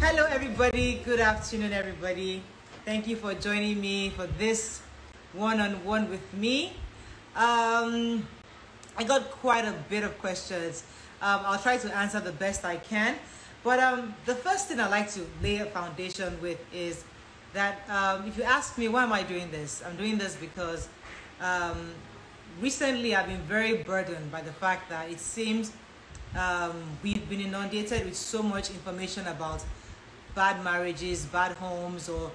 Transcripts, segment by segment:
Hello everybody, good afternoon everybody. Thank you for joining me for this one-on-one with me. I got quite a bit of questions. I'll try to answer the best I can. But the first thing I like to lay a foundation with is that if you ask me, why am I doing this? I'm doing this because recently I've been very burdened by the fact that it seems we've been inundated with so much information about bad marriages, bad homes, or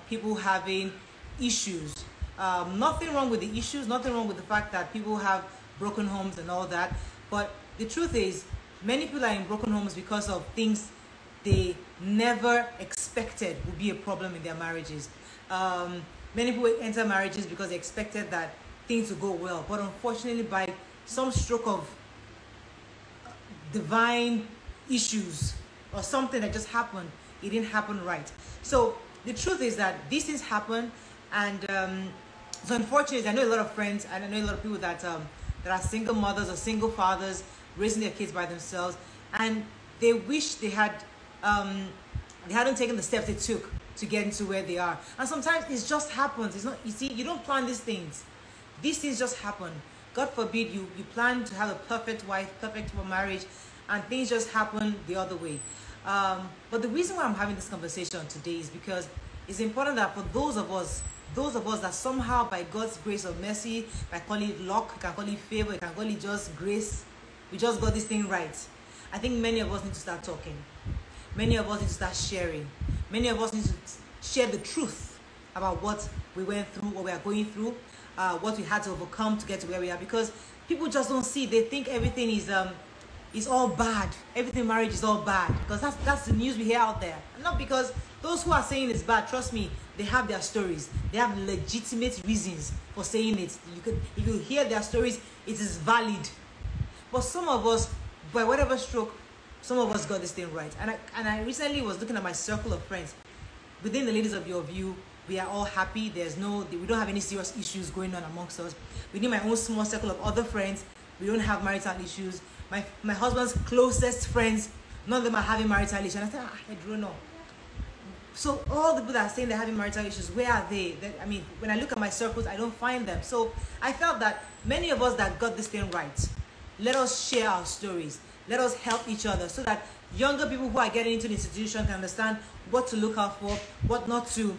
people having issues. Nothing wrong with the issues, nothing wrong with the fact that people have broken homes and all that. But the truth is, many people are in broken homes because of things they never expected would be a problem in their marriages. Many people enter marriages because they expected that things would go well. But unfortunately, by some stroke of divine issues or something that just happened, it didn't happen right. So the truth is that these things happen, and so unfortunately, I know a lot of friends and I know a lot of people that are single mothers or single fathers raising their kids by themselves, and they wish they hadn't taken the steps they took to get into where they are. And sometimes it just happens. It's not, you see, you don't plan these things. These things just happen. God forbid you plan to have a perfect wife, perfect marriage, and things just happen the other way. But the reason why I'm having this conversation today is because it's important that for those of us that somehow by God's grace or mercy, I call it luck, you can call it favor, you can call it just grace, we just got this thing right. I think many of us need to start talking. Many of us need to start sharing. Many of us need to share the truth about what we went through, what we are going through, what we had to overcome to get to where we are, because people just don't see. They think everything is all bad. Everything marriage is all bad, because that's the news we hear out there. Not because those who are saying it's bad, trust me, they have their stories. They have legitimate reasons for saying it. If you hear their stories, it is valid. But some of us, by whatever stroke, some of us got this thing right. And I recently was looking at my circle of friends. Within the ladies of your view, we are all happy. We don't have any serious issues going on amongst us. Within my own small circle of other friends, we don't have marital issues. My husband's closest friends, none of them are having marital issues. And I said, I don't know. So all the people that are saying they're having marital issues, where are they? I mean, when I look at my circles, I don't find them. So I felt that many of us that got this thing right, let us share our stories. Let us help each other so that younger people who are getting into the institution can understand what to look out for, what not to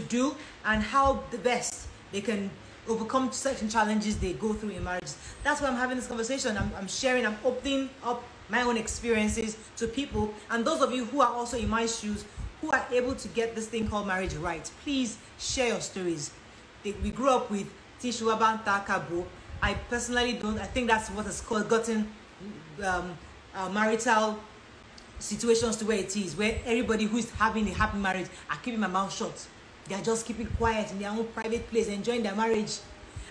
do, and how the best they can overcome certain challenges they go through in marriage. That's why I'm having this conversation. I'm sharing, I'm opening up my own experiences to people. And those of you who are also in my shoes, who are able to get this thing called marriage right, please share your stories. We grew up with Tishuaban Takabo. I personally don't. I think that's what has gotten marital situations to where it is, where everybody who is having a happy marriage are keeping their mouth shut. They are just keeping quiet in their own private place, enjoying their marriage.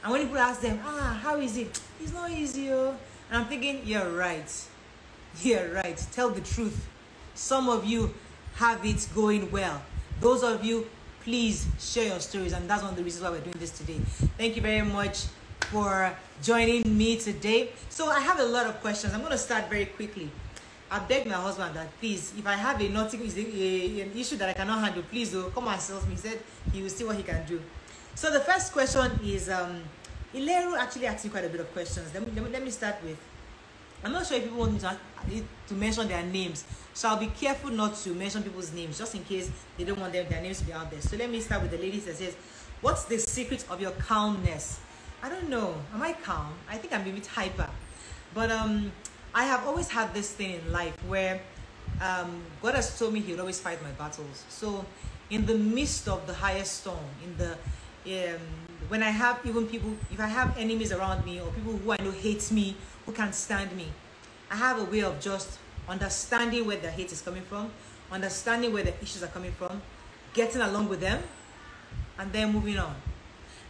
And when people ask them, how is it? It's not easy, oh. And I'm thinking, you're right. You're right. Tell the truth. Some of you have it going well. Those of you, please share your stories. And that's one of the reasons why we're doing this today. Thank you very much for joining me today. So I have a lot of questions. I'm going to start very quickly. I begged my husband that please, if I have an issue that I cannot handle, please come and help me. He said he will see what he can do. So the first question is, Ileru actually asked me quite a bit of questions. Let me start with, I'm not sure if people want me to mention their names, so I'll be careful not to mention people's names, just in case they don't want their names to be out there. So let me start with the lady that says, what's the secret of your calmness? I don't know. Am I calm? I think I'm a bit hyper. But I have always had this thing in life where God has told me he would always fight my battles. So in the midst of the highest storm, when I have even people, if I have enemies around me or people who I know hate me, who can't stand me, I have a way of just understanding where the hate is coming from, understanding where the issues are coming from, getting along with them, and then moving on.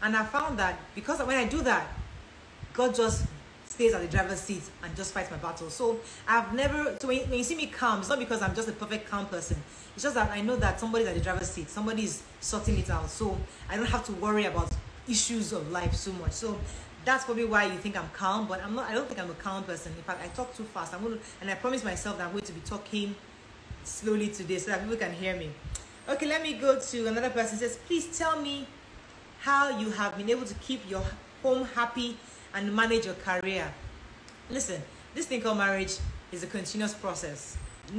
And I found that because when I do that, God just stays at the driver's seat and just fights my battle. So I've never, so when you see me calm, it's not because I'm just a perfect calm person. It's just that I know that somebody's at the driver's seat, somebody's sorting it out. So I don't have to worry about issues of life so much. So that's probably why you think I'm calm, but I'm not. I don't think I'm a calm person. In fact, I talk too fast. And I promise myself that I'm going to be talking slowly today so that people can hear me. Okay, let me go to another person. It says, please tell me how you have been able to keep your home happy and manage your career. Listen, this thing called marriage is a continuous process. We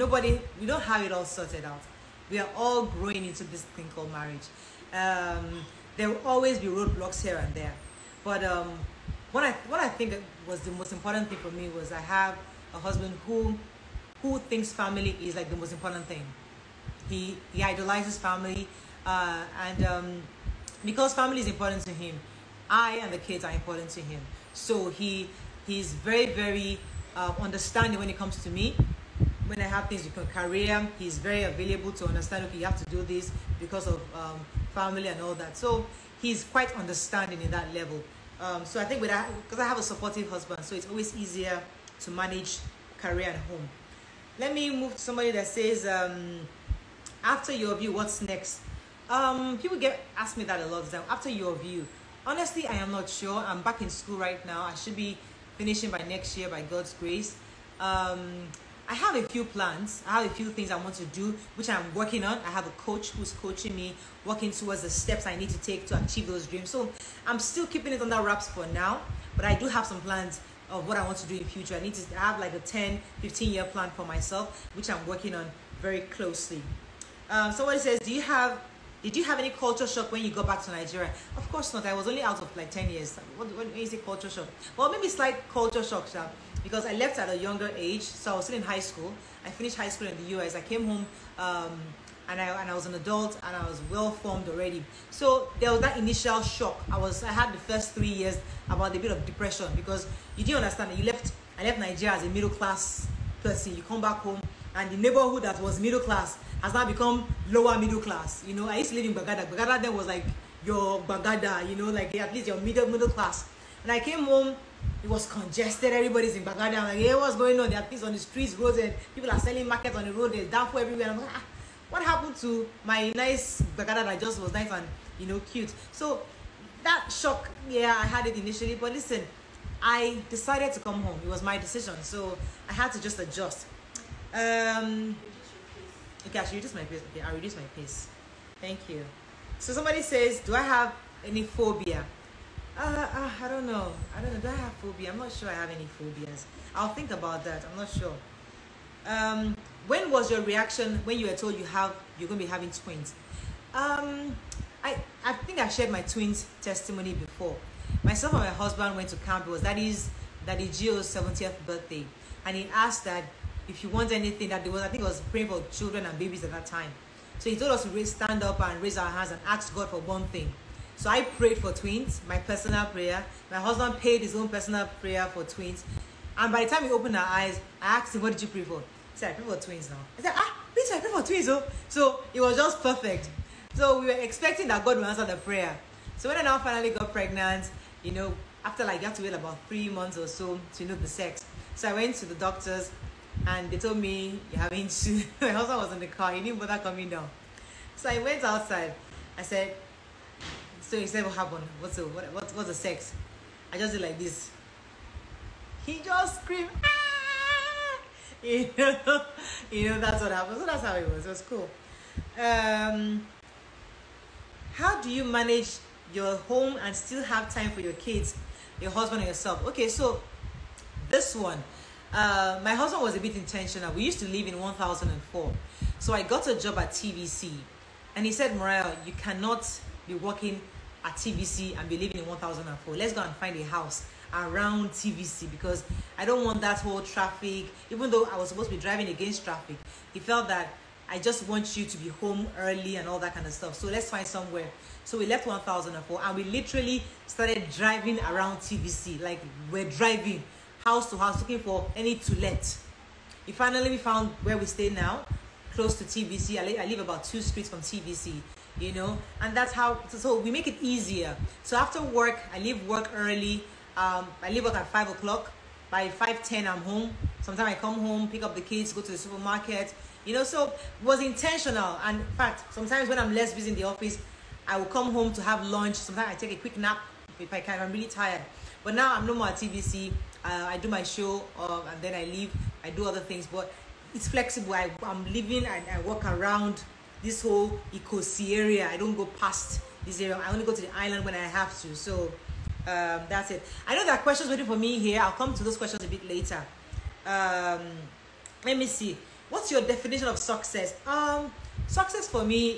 don't have it all sorted out. We are all growing into this thing called marriage. There will always be roadblocks here and there. But what I think was the most important thing for me was I have a husband who thinks family is like the most important thing. He idolizes family, and because family is important to him, I and the kids are important to him. So he's very, very understanding when it comes to me. When I have things with my career, he's very available to understand, okay, you have to do this because of family and all that. So he's quite understanding in that level. So I think because I have a supportive husband, so it's always easier to manage career and home. Let me move to somebody that says, after your view, what's next? People ask me that a lot of time. After your view, honestly, I am not sure. I'm back in school right now. I should be finishing by next year by God's grace. I have a few plans. I have a few things I want to do, which I'm working on. I have a coach who's coaching me, working towards the steps I need to take to achieve those dreams. So I'm still keeping it under wraps for now, but I do have some plans of what I want to do in future. I need to have like a 10, 15-year plan for myself, which I'm working on very closely. Somebody says, did you have any culture shock when you got back to Nigeria? Of course not. I was only out of like 10 years. What is it, culture shock? Well, maybe slight culture shock, because I left at a younger age. So I was still in high school. I finished high school in the US. I came home and I was an adult and I was well formed already. So there was that initial shock. I had the first 3 years about a bit of depression, because you didn't understand that I left Nigeria as a middle class person. You come back home and the neighborhood that was middle class has now become lower middle class. You know, I used to live in Bagada. Bagada then was like your Bagada, you know, like at least your middle class. And I came home, it was congested. Everybody's in Bagada. I'm like, hey, what's going on? There are things on the streets, roads, and people are selling markets on the road. There's downfall everywhere. I'm like, what happened to my nice Bagada that just was nice and, you know, cute? So that shock, yeah, I had it initially. But listen, I decided to come home. It was my decision. So I had to just adjust. Okay, I should reduce my pace. Okay, I'll reduce my pace. Thank you. So somebody says, do I have any phobia? I don't know. Do I have phobia? I'm not sure I have any phobias. I'll think about that. I'm not sure. When was your reaction when you were told you're going to be having twins? I think I shared my twins testimony before. Myself and my husband went to camp. It was Daddy Gio's 70th birthday, and he asked that if you want anything, I think it was praying for children and babies at that time. So he told us to stand up and raise our hands and ask God for one thing. So I prayed for twins, my personal prayer. My husband paid his own personal prayer for twins. And by the time we opened our eyes, I asked him, what did you pray for? He said, I pray for twins now. I said, please, I pray for twins. Oh. So it was just perfect. So we were expecting that God would answer the prayer. So when I now finally got pregnant, you know, after like you have to wait about 3 months or so to know the sex. So I went to the doctors and they told me you're having two. My husband was in the car, he didn't bother coming down. So I went outside. I said, so he said, what happened? What's the sex? I just did like this. He just screamed, ah! You know, that's what happened. So that's how it was. It was cool. How do you manage your home and still have time for your kids, your husband, and yourself? Okay, so this one, my husband was a bit intentional. We used to live in 1004. So I got a job at TVC. And he said, Morayo, you cannot be working at TVC and be living in 1004. Let's go and find a house around TVC, because I don't want that whole traffic. Even though I was supposed to be driving against traffic, he felt that I just want you to be home early and all that kind of stuff. So let's find somewhere. So we left 1004 and we literally started driving around TVC. Like we're driving house to house looking for any to let. Finally we found where we stay now, close to TVC. I live about 2 streets from TVC, you know, and that's how, so we make it easier. So after work, I leave work early. I leave work at 5 o'clock. By 5:10, I'm home. Sometimes I come home, pick up the kids, go to the supermarket, you know. So it was intentional. And in fact, sometimes when I'm less busy in the office, I will come home to have lunch. Sometimes I take a quick nap if I can. I'm really tired. But now I'm no more at TVC. I do my show, and then I leave. I do other things. But it's flexible. I'm living and I walk around this whole Ikosi area. I don't go past this area. I only go to the island when I have to. So that's it. I know there are questions waiting for me here. I'll come to those questions a bit later. Let me see. What's your definition of success? Success for me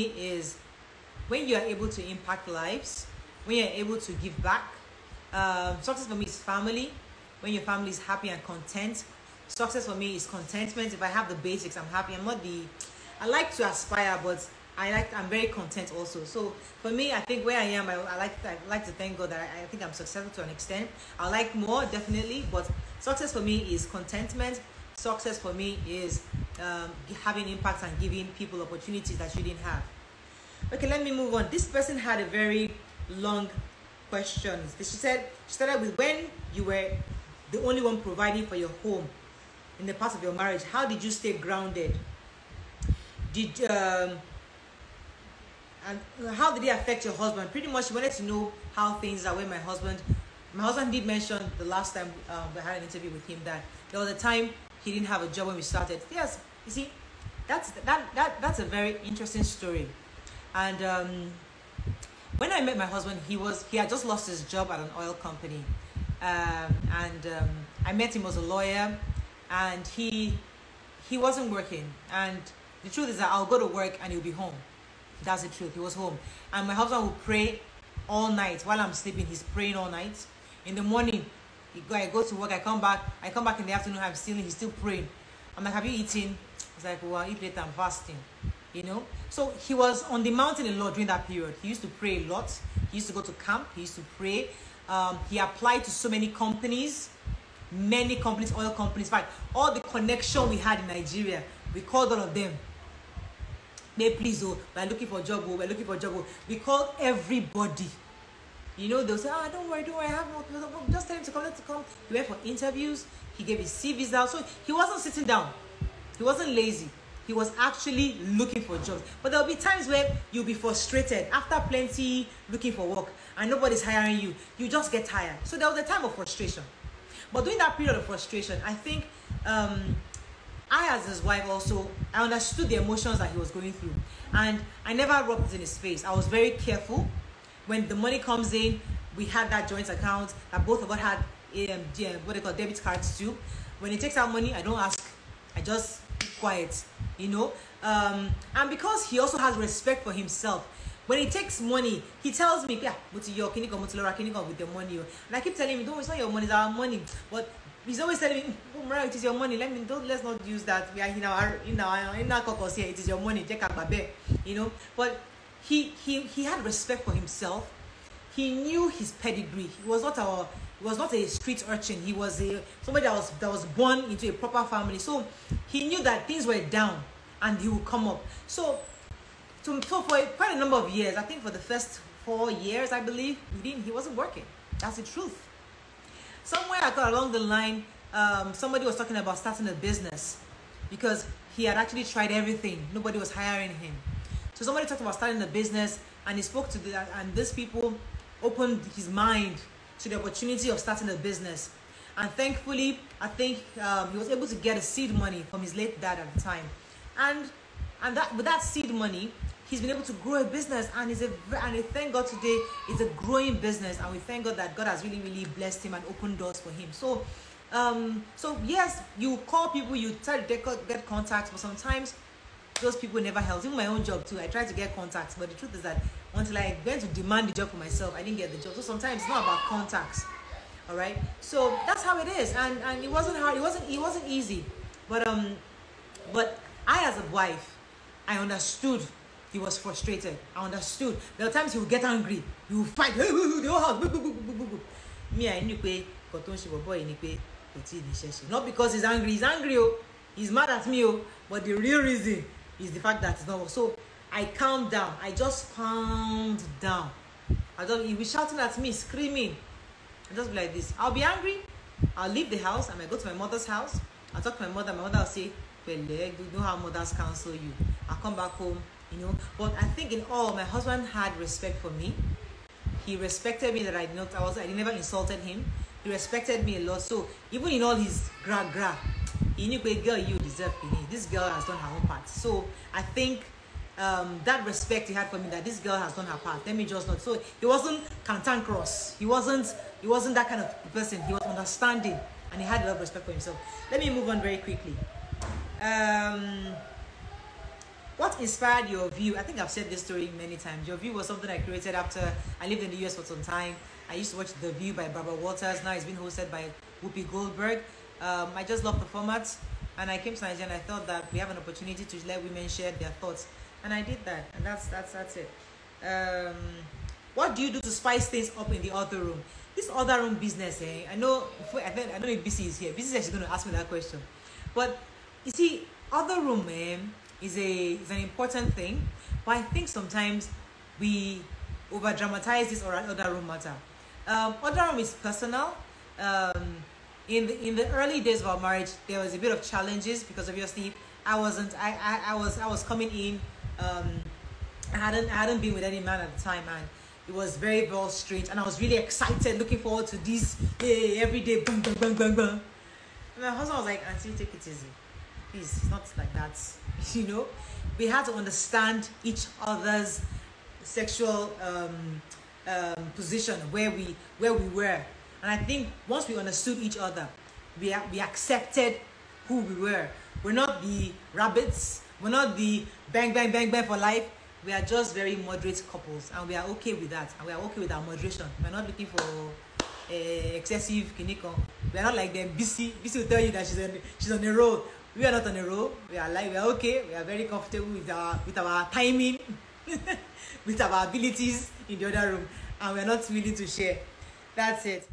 is when you are able to impact lives, when you're able to give back. Success for me is family, when your family is happy and content. Success for me is contentment. If I have the basics, I'm happy. I like to aspire, but I'm very content also. So for me, I think where I am, I like to thank God that I think I'm successful to an extent. I like more, definitely, but success for me is contentment. Success for me is having impact and giving people opportunities that you didn't have. Okay, let me move on. This person had a very long question. She started with, when you were the only one providing for your home in the past of your marriage, how did you stay grounded? And how did it affect your husband? Pretty much she wanted to know how things are when my husband did mention the last time we had an interview with him that there was a time he didn't have a job when we started. Yes, you see, that's a very interesting story. And when I met my husband, he had just lost his job at an oil company, and I met him as a lawyer, and he wasn't working. And the truth is that I'll go to work and he'll be home. That's the truth. He was home, and my husband will pray all night while I'm sleeping. He's praying all night. In the morning, I go to work. I come back in the afternoon. He's still praying. I'm like, have you eaten? He's like, well, I'll eat later. I'm fasting. You know. So he was on the mountain a lot during that period. He used to pray a lot. He used to go to camp. He used to pray. He applied to so many companies, oil companies. In fact, all the connection we had in Nigeria, we called all of them. They please, we're looking for a job. We're looking for a job. We called everybody. You know, they'll say, don't worry, I have no, just tell him to come, let's come. He went for interviews. He gave his CVs out. So he wasn't sitting down. He wasn't lazy. He was actually looking for jobs. But there'll be times where you'll be frustrated after plenty looking for work and nobody's hiring you. You just get tired. So there was a time of frustration. But during that period of frustration, I think I, as his wife also, I understood the emotions that he was going through. And I never rubbed it in his face. I was very careful. When the money comes in, we had that joint account that both of us had what they call debit cards too. When he takes out money, I don't ask. I just keep quiet, you know. And because he also has respect for himself, when he takes money, he tells me, yeah, with your with the money. And I keep telling him, don't, it's not your money, it's our money. But he's always telling me, oh, Morayo, it is your money. Let's not use that. We are in our caucus here. It is your money. You know. But he had respect for himself. He knew his pedigree. He was not a street urchin. He was somebody that was born into a proper family. So he knew that things were down and he would come up. So for quite a number of years, I think for the first 4 years, I believe, he wasn't working. That's the truth. Somewhere I got along the line, somebody was talking about starting a business because he had actually tried everything. Nobody was hiring him. So somebody talked about starting a business, and he spoke to and these people opened his mind to the opportunity of starting a business. And thankfully, I think he was able to get a seed money from his late dad at the time. And with that seed money, he's been able to grow a business, and thank God today it's a growing business, and we thank God that God has really, really blessed him and opened doors for him. So, yes, you call people, you try to get contacts, but sometimes those people never help. Even my own job too, I tried to get contacts, but the truth is that until I went to demand the job for myself, I didn't get the job. So sometimes it's not about contacts. All right, so that's how it is, and it wasn't hard. It wasn't easy, but I, as a wife, I understood. He was frustrated. I understood. There were times he would get angry. He would fight. The whole house. Me, I knew not because he's angry. He's angry. He's mad at me. But the real reason is the fact that it's not. So I calmed down. I just calmed down. He'll be shouting at me, screaming. I just be like this. I'll be angry. I'll leave the house. I might go to my mother's house. I'll talk to my mother. My mother will say, well, you know how mothers counsel you. I'll come back home. You know, but I think in all, my husband had respect for me. He respected me that I never insulted him. he respected me a lot. So even in all his gra, he knew, girl, you deserve me. This girl has done her own part. So I think that respect he had for me, that this girl has done her part. Let me just not. So he wasn't cantankerous. He wasn't that kind of person. He was understanding, and he had a lot of respect for himself. Let me move on very quickly. What inspired your view? I think I've said this story many times. Your view was something I created after I lived in the US for some time. I used to watch The View by Barbara Walters. Now it's been hosted by Whoopi Goldberg. I just love the format, and I came to Nigeria and I thought that we have an opportunity to let women share their thoughts, and I did that, and that's it. What do you do to spice things up in the other room? This other room business, I know if BC is here. BC is actually going to ask me that question, but you see, other room is an important thing, but I think sometimes we over dramatize this or other room matter. Other room is personal. In the early days of our marriage, there was a bit of challenges because obviously I was coming in. I hadn't been with any man at the time, and it was very, very strange. And I was really excited, looking forward to this every day. Bang, bang, bang, bang, bang. And my husband was like, "Auntie, take it easy. Please, it's not like that." You know, we had to understand each other's sexual position, where we were. And I think once we understood each other, we accepted who we were. We're not the rabbits. We're not the bang, bang, bang, bang for life. We are just very moderate couples, and we are okay with that. And we are okay with our moderation. We're not looking for excessive kiniko. We are not like them. BC will tell you that she's on a roll. We are not on a roll. We are okay. We are very comfortable with our timing, with our abilities in the other room, and we are not willing to share. That's it.